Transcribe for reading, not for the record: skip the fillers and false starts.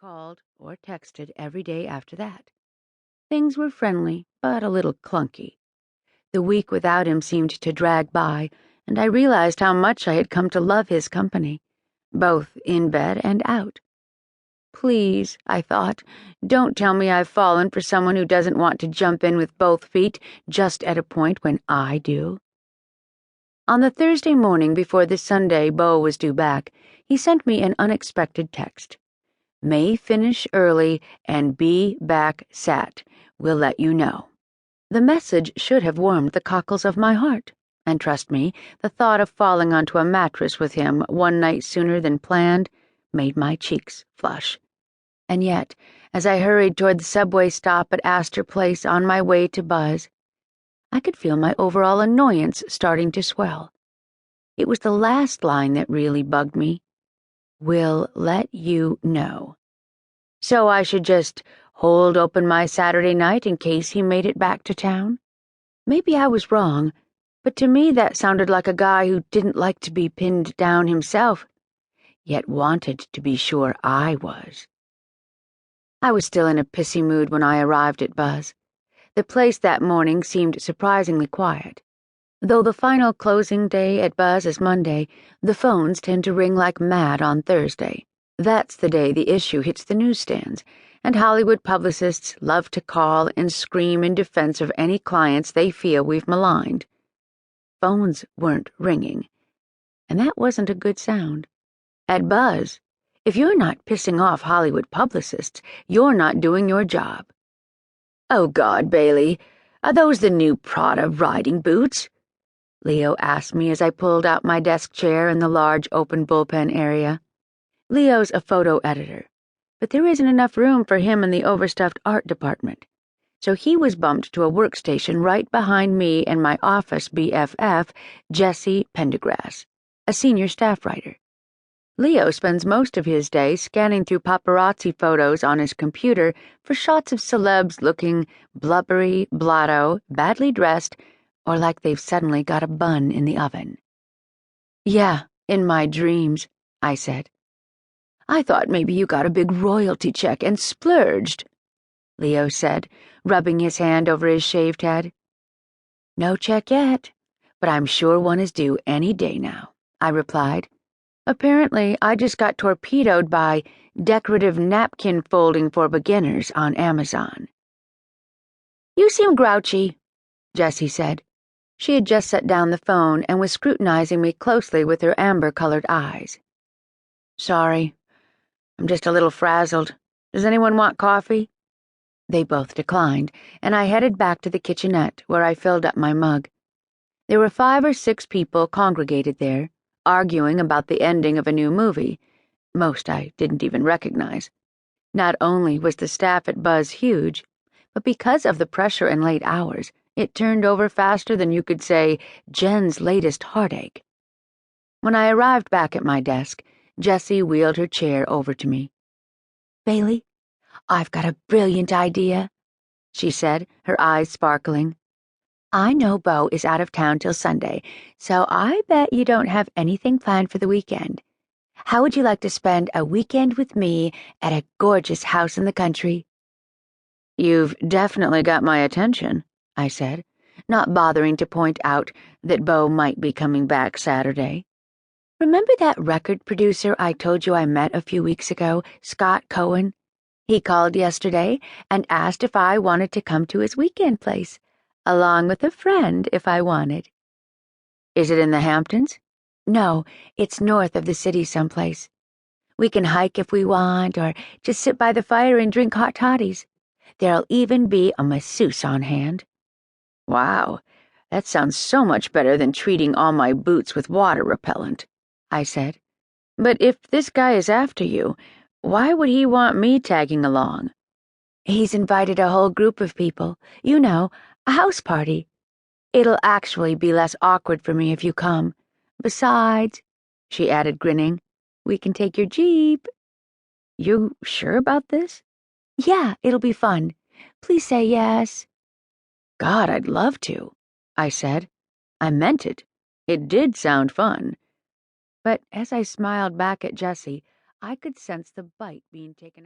called or texted every day after that. Things were friendly, but a little clunky. The week without him seemed to drag by, and I realized how much I had come to love his company, both in bed and out. Please, I thought, don't tell me I've fallen for someone who doesn't want to jump in with both feet just at a point when I do. On the Thursday morning before the Sunday Beau was due back, he sent me an unexpected text. May finish early and be back sat. Will let you know. The message should have warmed the cockles of my heart, and trust me, the thought of falling onto a mattress with him one night sooner than planned made my cheeks flush. And yet, as I hurried toward the subway stop at Astor Place on my way to Buzz, I could feel my overall annoyance starting to swell. It was the last line that really bugged me. Will let you know. So I should just hold open my Saturday night in case he made it back to town? Maybe I was wrong, but to me that sounded like a guy who didn't like to be pinned down himself, yet wanted to be sure I was. I was still in a pissy mood when I arrived at Buzz. The place that morning seemed surprisingly quiet. Though the final closing day at Buzz is Monday, the phones tend to ring like mad on Thursday. That's the day the issue hits the newsstands, and Hollywood publicists love to call and scream in defense of any clients they feel we've maligned. Phones weren't ringing, and that wasn't a good sound. At Buzz, if you're not pissing off Hollywood publicists, you're not doing your job. Oh, God, Bailey, are those the new Prada riding boots? Leo asked me as I pulled out my desk chair in the large open bullpen area. Leo's a photo editor, but there isn't enough room for him in the overstuffed art department, so he was bumped to a workstation right behind me and my office BFF, Jesse Pendergrass, a senior staff writer. Leo spends most of his day scanning through paparazzi photos on his computer for shots of celebs looking blubbery, blotto, badly dressed, or like they've suddenly got a bun in the oven. Yeah, in my dreams, I said. I thought maybe you got a big royalty check and splurged, Leo said, rubbing his hand over his shaved head. No check yet, but I'm sure one is due any day now, I replied. Apparently, I just got torpedoed by decorative napkin folding for beginners on Amazon. You seem grouchy, Jessie said. She had just set down the phone and was scrutinizing me closely with her amber-colored eyes. Sorry, I'm just a little frazzled. Does anyone want coffee? They both declined, and I headed back to the kitchenette, where I filled up my mug. There were 5 or 6 people congregated there, arguing about the ending of a new movie. Most I didn't even recognize. Not only was the staff at Buzz huge, but because of the pressure and late hours, it turned over faster than you could say Jen's latest heartache. When I arrived back at my desk, Jessie wheeled her chair over to me. Bailey, I've got a brilliant idea, she said, her eyes sparkling. I know Beau is out of town till Sunday, so I bet you don't have anything planned for the weekend. How would you like to spend a weekend with me at a gorgeous house in the country? You've definitely got my attention, I said, not bothering to point out that Beau might be coming back Saturday. Remember that record producer I told you I met a few weeks ago, Scott Cohen? He called yesterday and asked if I wanted to come to his weekend place, along with a friend if I wanted. Is it in the Hamptons? No, it's north of the city someplace. We can hike if we want, or just sit by the fire and drink hot toddies. There'll even be a masseuse on hand. Wow, that sounds so much better than treating all my boots with water repellent, I said. But if this guy is after you, why would he want me tagging along? He's invited a whole group of people, you know, a house party. It'll actually be less awkward for me if you come. Besides, she added, grinning, we can take your Jeep. You sure about this? Yeah, it'll be fun. Please say yes. God, I'd love to, I said. I meant it. It did sound fun. But as I smiled back at Jessie, I could sense the bite being taken out.